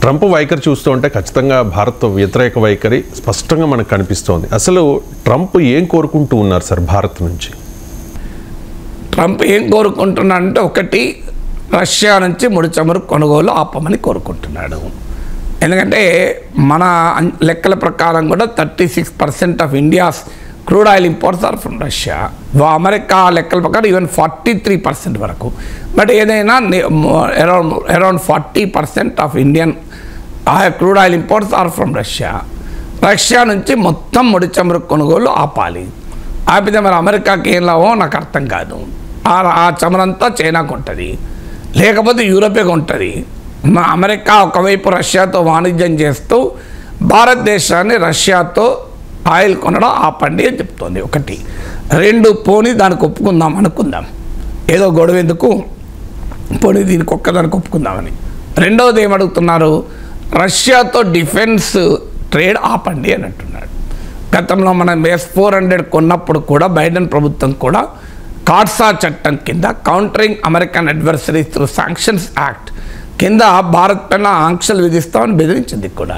Trump వైఖరి చూస్తూ ఉంటే ఖచ్చితంగా భారత్ వ్యతిరేక వైఖరి స్పష్టంగా మనకు కనిపిస్తోంది. అసలు ట్రంప్ ఏం కోరుకుంటూ ఉన్నారు సార్ భారత్ నుంచి? ట్రంప్ ఏం కోరుకుంటున్నాడంటే, ఒకటి, రష్యా నుంచి ముడి చమురు కొనుగోలు ఆపమని కోరుకుంటున్నాడు. ఎందుకంటే మన లెక్కల ప్రకారం కూడా 36% of India's crude oil imports are from Russia. America లెక్కల ప్రకారం ఈవెన్ 43% వరకు. బట్ ఏదైనా around 40% of Indian crude oil imports are from Russia. Russia నుంచి మొత్తం ముడి చమురు కొనుగోలు ఆపాలి. ఆపితే మరి అమెరికాకి ఏం లాభమో నాకు అర్థం కాదు. ఆ చమురంతా చైనాకు ఉంటుంది, లేకపోతే యూరోపేకి ఉంటుంది. అమెరికా ఒకవైపు రష్యాతో వాణిజ్యం చేస్తూ భారతదేశాన్ని రష్యాతో ఆయిల్ కొనడం ఆపండి అని చెప్తోంది. ఒకటి. రెండు, పోనీ దానికి ఒప్పుకుందాం అనుకుందాం, ఏదో గొడవ ఎందుకు, పోనీ దీనికి ఒక్కదానికి ఒప్పుకుందామని. రెండవది ఏమడుగుతున్నారు, రష్యాతో డిఫెన్స్ ట్రేడ్ ఆపండి అని అంటున్నాడు. గతంలో మనం S-400 కొన్నప్పుడు కూడా బైడెన్ ప్రభుత్వం కూడా కార్సా చట్టం కింద countering American adversaries through sanctions act కింద భారత్ పైన ఆంక్షలు విధిస్తామని బెదిరించింది కూడా.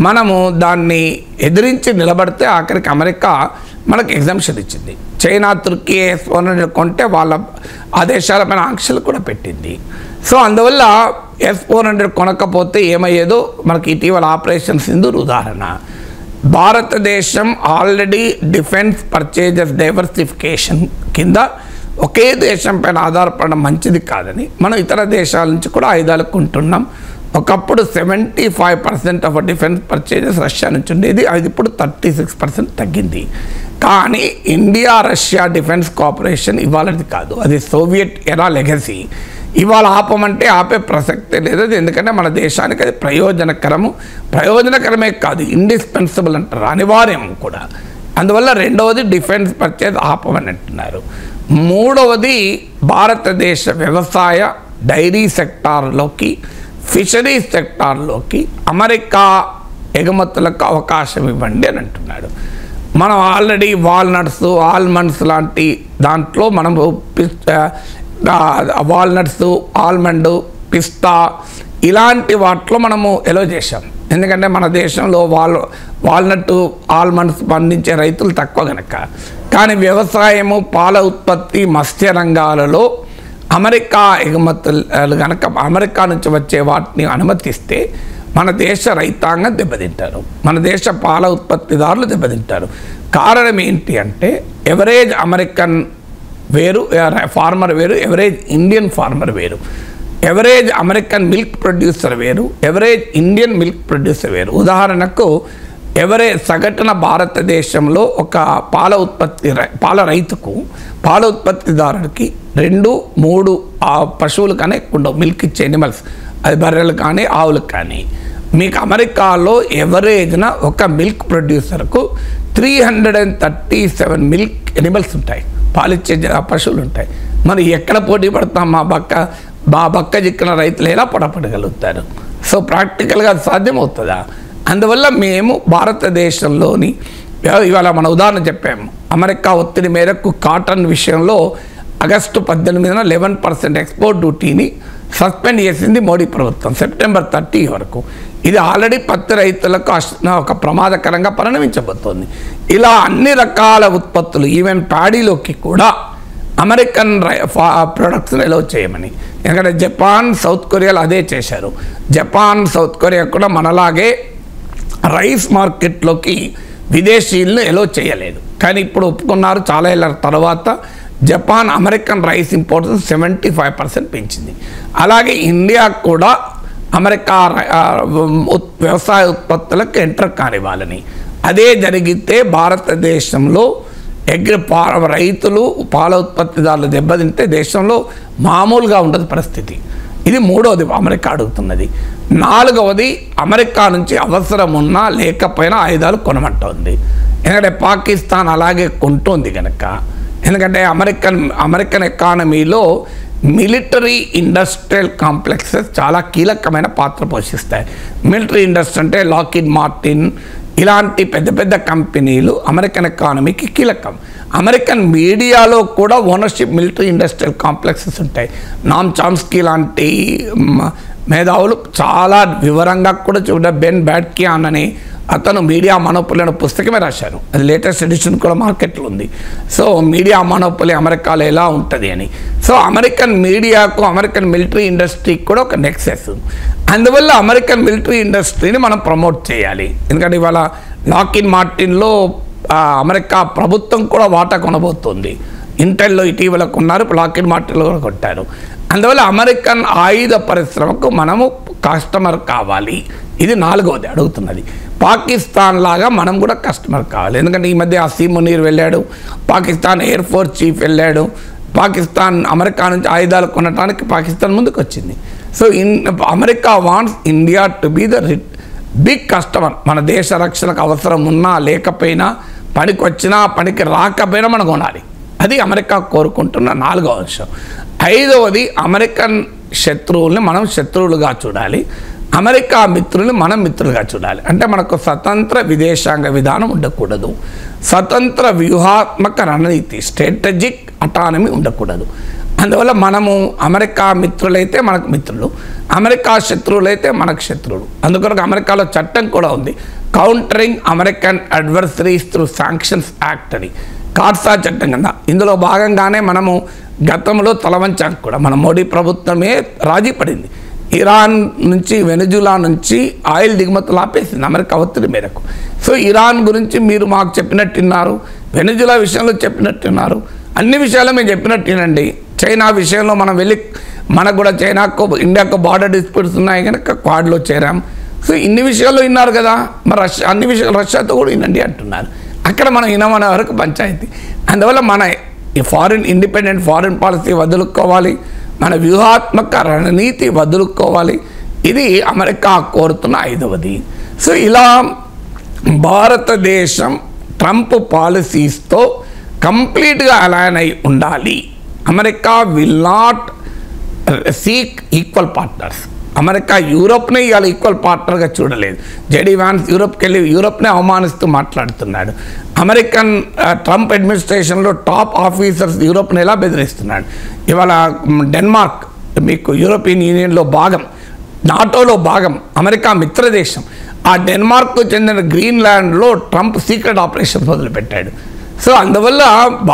మనము దాన్ని ఎదిరించి నిలబడితే ఆఖరికి అమెరికా మనకు ఎగ్జామ్షన్ ఇచ్చింది. చైనా, తుర్కీ S-400 కొంటే వాళ్ళ ఆ దేశాలపైన ఆంక్షలు కూడా పెట్టింది. సో అందువల్ల S-400 కొనకపోతే ఏమయ్యేదో మనకి ఇటీవల ఆపరేషన్ సింధూర్ ఉదాహరణ. భారతదేశం ఆల్రెడీ డిఫెన్స్ పర్చేజెస్ డైవర్సిఫికేషన్ కింద ఒకే దేశం పైన ఆధారపడడం మంచిది కాదని మనం ఇతర దేశాల నుంచి కూడా ఆయుధాలు కొంటున్నాం. ఒకప్పుడు 75% ఆఫ్ డిఫెన్స్ పర్చేజెస్ రష్యా నుంచి ఉండేది, అది ఇప్పుడు 36% తగ్గింది. కానీ ఇండియా రష్యా డిఫెన్స్ కోఆపరేషన్ ఇవాళది కాదు, అది సోవియట్ ఎరా లెగసీ. ఇవాళ ఆపమంటే ఆపే ప్రసక్తే లేదు. ఎందుకంటే మన దేశానికి అది ప్రయోజనకరమే కాదు, ఇండిస్పెన్సిబుల్ అంటారు, అనివార్యం కూడా. అందువల్ల రెండవది డిఫెన్స్ పర్చేజ్ ఆపమని అంటున్నారు. మూడవది భారతదేశ వ్యవసాయ డైరీ సెక్టార్లోకి, ఫిషరీస్ సెక్టార్లోకి అమెరికా ఎగుమతులకు అవకాశం ఇవ్వండి అని అంటున్నాడు. మనం ఆల్రెడీ వాల్నట్స్, ఆల్మండ్స్ లాంటి దాంట్లో మనం వాల్నట్స్, ఆల్మండ్, పిస్తా ఇలాంటి వాటిలో మనము ఎలో చేశాం. ఎందుకంటే మన దేశంలో వాల్నట్, ఆల్మండ్స్ పండించే రైతులు తక్కువ కనుక. కానీ వ్యవసాయము, పాల ఉత్పత్తి, మత్స్య రంగాలలో అమెరికా ఎగుమతులు కనుక అమెరికా నుంచి వచ్చే వాటిని అనుమతిస్తే మన దేశ రైతాంగం దెబ్బతింటారు, మన దేశ పాల ఉత్పత్తిదారులు దెబ్బతింటారు. కారణం ఏంటి అంటే, ఎవరేజ్ అమెరికన్ వేరు, ఫార్మర్ వేరు, ఎవరేజ్ ఇండియన్ ఫార్మర్ వేరు. ఎవరేజ్ అమెరికన్ మిల్క్ ప్రొడ్యూసర్ వేరు, ఎవరేజ్ ఇండియన్ మిల్క్ ప్రొడ్యూసర్ వేరు. ఉదాహరణకు సగటున భారతదేశంలో ఒక పాల రైతుకు, పాల ఉత్పత్తిదారుడికి 2-3 పశువులు కానీ ఎక్కువ మిల్క్ ఇచ్చే ఎనిమల్స్, అది బర్రెలు కానీ ఆవులు కానీ. మీకు అమెరికాలో ఎవరేజ్న ఒక మిల్క్ ప్రొడ్యూసర్కు 337 మిల్క్ ఎనిమల్స్ ఉంటాయి, పాలిచ్చే పశువులు ఉంటాయి. మరి ఎక్కడ పోటీ పడతాం? మా బక్క చిక్కిన రైతులు ఎలా పొడపడగలుగుతారు? సో ప్రాక్టికల్గా అది సాధ్యమవుతుందా? అందువల్ల మేము భారతదేశంలోని ఇవాళ మన ఉదాహరణ చెప్పాము, అమెరికా ఒత్తిడి మేరకు కాటన్ విషయంలో ఆగస్టు 18న 11% ఎక్స్పోర్ట్ డ్యూటీని సస్పెండ్ చేసింది మోడీ ప్రభుత్వం సెప్టెంబర్ 30 వరకు. ఇది ఆల్రెడీ పత్తి రైతులకు ఒక ప్రమాదకరంగా పరిణమించబోతోంది. ఇలా అన్ని రకాల ఉత్పత్తులు, ఈవెన్ ప్యాడీలోకి కూడా అమెరికన్ ప్రొడక్ట్స్ని ఎలో చేయమని. ఎందుకంటే జపాన్, సౌత్ కొరియాలు అదే చేశారు. జపాన్, సౌత్ కొరియా కూడా మనలాగే రైస్ మార్కెట్లోకి విదేశీయులను ఎలో చేయలేదు. కానీ ఇప్పుడు ఒప్పుకున్నారు. చాలా ఏళ్ళ తర్వాత జపాన్ అమెరికన్ రైస్ ఇంపోర్ట్స్ 75% పెంచింది. అలాగే ఇండియా కూడా అమెరికా వ్యవసాయ ఉత్పత్తులకు ఎంటర్ కానివ్వాలని. అదే జరిగితే భారతదేశంలో రైతులు, పాల ఉత్పత్తిదారులు దెబ్బతింటే దేశంలో మామూలుగా ఉండదు పరిస్థితి. ఇది మూడవది అమెరికా అడుగుతున్నది. నాలుగవది, అమెరికా నుంచి అవసరం ఉన్నా లేకపోయినా ఆయుధాలు కొనమంటోంది. ఎందుకంటే పాకిస్తాన్ అలాగే కొంటోంది కనుక. ఎందుకంటే అమెరికన్ ఎకానమీలో మిలిటరీ ఇండస్ట్రియల్ కాంప్లెక్సెస్ చాలా కీలకమైన పాత్ర పోషిస్తాయి. మిలిటరీ ఇండస్ట్రీ అంటే లాకిడ్ మార్టిన్ ఇలాంటి పెద్ద పెద్ద కంపెనీలు అమెరికన్ ఎకానమీకి కీలకం. అమెరికన్ మీడియాలో కూడా ఓనర్షిప్ మిలిటరీ ఇండస్ట్రియల్ కాంప్లెక్సెస్ ఉంటాయి. నామ్ చామ్స్కీ లాంటి మేధావులు చాలా వివరంగా కూడా బెన్ బ్యాడ్కియాన్ అని అతను మీడియా మోనోపోలీ అనే పుస్తకమే రాశారు. అది లేటెస్ట్ ఎడిషన్ కూడా మార్కెట్లో ఉంది. సో మీడియా మోనోపోలీ అమెరికాలో ఎలా ఉంటుంది అని. సో అమెరికన్ మీడియాకు అమెరికన్ మిలిటరీ ఇండస్ట్రీకి కూడా ఒక నెక్సెస్. అందువల్ల అమెరికన్ మిలిటరీ ఇండస్ట్రీని మనం ప్రమోట్ చేయాలి. ఎందుకంటే ఇవాళ లాకిన్ మార్టిన్లో అమెరికా ప్రభుత్వం కూడా వాటా కొనబోతుంది. ఇంటెల్లో ఇటీవల కొన్నారు, లాకిన్ మార్టిన్లో కూడా కొట్టారు. అందువల్ల అమెరికన్ ఆయుధ పరిశ్రమకు మనము కస్టమర్ కావాలి. ఇది 4వది అడుగుతున్నది. పాకిస్తాన్ లాగా మనం కూడా కస్టమర్ కావాలి. ఎందుకంటే ఈ మధ్య అసీం మునీర్ వెళ్ళాడు, పాకిస్తాన్ ఎయిర్ ఫోర్స్ చీఫ్ వెళ్ళాడు. పాకిస్తాన్ అమెరికా నుంచి ఆయుధాలు కొనడానికి పాకిస్తాన్ ముందుకు వచ్చింది. So America wants India to be the big customer. మన దేశ రక్షణకు అవసరం ఉన్నా లేకపోయినా, పనికి వచ్చినా పనికి రాకపోయినా మనం కొనాలి. అది అమెరికా కోరుకుంటున్న 4వ అంశం. 5వది అమెరికన్ శత్రువుల్ని మనం శత్రువులుగా చూడాలి, అమెరికా మిత్రుల్ని మనం మిత్రులుగా చూడాలి. అంటే మనకు స్వతంత్ర విదేశాంగ విధానం ఉండకూడదు, స్వతంత్ర వ్యూహాత్మక రణనీతి స్ట్రాటజిక్ అటానమీ ఉండకూడదు. అందువల్ల మనము అమెరికా మిత్రులైతే మనకు మిత్రులు, అమెరికా శత్రువులైతే మనకు శత్రువులు. అందుకొరకు అమెరికాలో చట్టం కూడా ఉంది, countering American adversaries through sanctions act అని, కార్సా చట్టం కింద. ఇందులో భాగంగానే మనము గతంలో తలవంచాం కూడా. మన మోడీ ప్రభుత్వమే రాజీ పడింది. ఇరాన్ నుంచి వెనజులా నుంచి ఆయిల్ దిగుమతులు ఆపేసింది అమెరికా ఒత్తిడి మేరకు. సో ఇరాన్ గురించి మీరు మాకు చెప్పినట్టున్నారు, వెనజులా విషయంలో చెప్పినట్టున్నారు, అన్ని విషయాల్లో మేము చెప్పినట్టేనండి. చైనా విషయంలో మనం వెళ్ళి మనకు కూడా చైనాకు ఇండియాకు బార్డర్ డిస్ప్యూట్స్ ఉన్నాయి కనుక క్వాడ్లో చేరాం. సో ఇన్ని విషయాల్లో విన్నారు కదా, మరి అన్ని విషయాలు రష్యాతో కూడా వినండి అంటున్నారు. అక్కడ మనం వినమనే వరకు పంచాయతీ. అందువల్ల మన ఈ ఇండిపెండెంట్ ఫారిన్ పాలసీ వదులుకోవాలి, మన వ్యూహాత్మక రణనీతి వదులుకోవాలి. ఇది అమెరికా కోరుతున్న 5వది. సో ఇలా భారతదేశం ట్రంప్ పాలసీస్తో కంప్లీట్గా అలైన్ అయి ఉండాలి. America will not seek equal partners. America యూరోప్నే ఇవాళ ఈక్వల్ పార్ట్నర్గా చూడలేదు. జేడీ వ్యాన్స్ యూరోప్కి వెళ్ళి యూరోప్నే అవమానిస్తూ మాట్లాడుతున్నాడు. అమెరికన్ ట్రంప్ అడ్మినిస్ట్రేషన్లో టాప్ ఆఫీసర్స్ యూరోప్ని ఎలా బెదిరిస్తున్నాడు. ఇవాళ డెన్మార్క్ మీకు యూరోపియన్ యూనియన్లో భాగం, నాటోలో భాగం, అమెరికా మిత్రదేశం. ఆ డెన్మార్క్కు చెందిన గ్రీన్లాండ్లో ట్రంప్ సీక్రెట్ ఆపరేషన్ మొదలుపెట్టాడు. సో అందువల్ల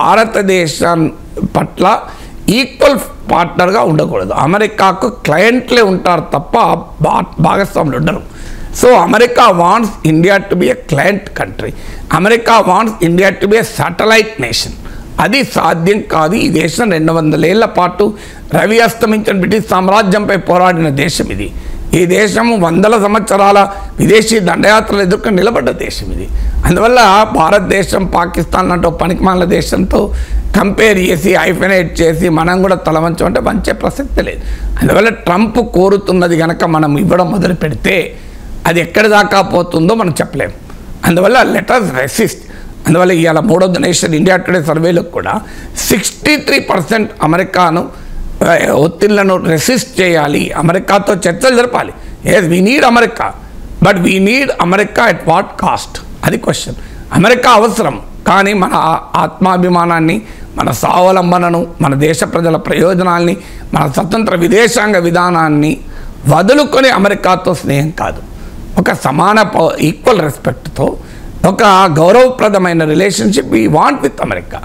భారతదేశం పట్ల ఈక్వల్ పార్ట్నర్గా ఉండకూడదు. అమెరికాకు క్లయింట్లే ఉంటారు తప్ప భాగస్వాములు ఉండరు. So America wants India to be a client country. America wants India to be a satellite nation. అది సాధ్యం కాదు. ఈ దేశం 200 ఏళ్ల పాటు రవి అస్తమించిన బ్రిటిష్ సామ్రాజ్యంపై పోరాడిన దేశం ఇది. ఈ దేశం 100 సంవత్సరాల విదేశీ దండయాత్రలు ఎదుర్కొని నిలబడ్డ దేశం ఇది. అందువల్ల భారతదేశం పాకిస్తాన్ లాంటి పనికిమాల దేశంతో కంపేర్ చేసి హైఫెనేట్ చేసి మనం కూడా తలవంచమంటే వంచే ప్రసక్తి లేదు. అందువల్ల ట్రంప్ కోరుతున్నది కనుక మనం ఇవ్వడం మొదలు పెడితే అది ఎక్కడి దాకా పోతుందో మనం చెప్పలేము. అందువల్ల లెటర్స్ రెసిస్ట్. అందువల్ల ఇవాళ 3వ నేషన్ ఇండియా టుడే సర్వేలో కూడా 63% అమెరికాను ఒత్తిళ్లను రెసిస్ట్ చేయాలి, అమెరికాతో చర్చలు జరపాలి. Yes we need America, but we need America at what cost? అది క్వశ్చన్. అమెరికా అవసరం, కానీ మన ఆత్మాభిమానాన్ని, మన స్వావలంబనను, మన దేశ ప్రజల ప్రయోజనాల్ని, మన స్వతంత్ర విదేశాంగ విధానాన్ని వదులుకొని అమెరికాతో స్నేహం కాదు. ఒక సమాన ఈక్వల్ రెస్పెక్ట్తో ఒక గౌరవప్రదమైన relationship we want with America.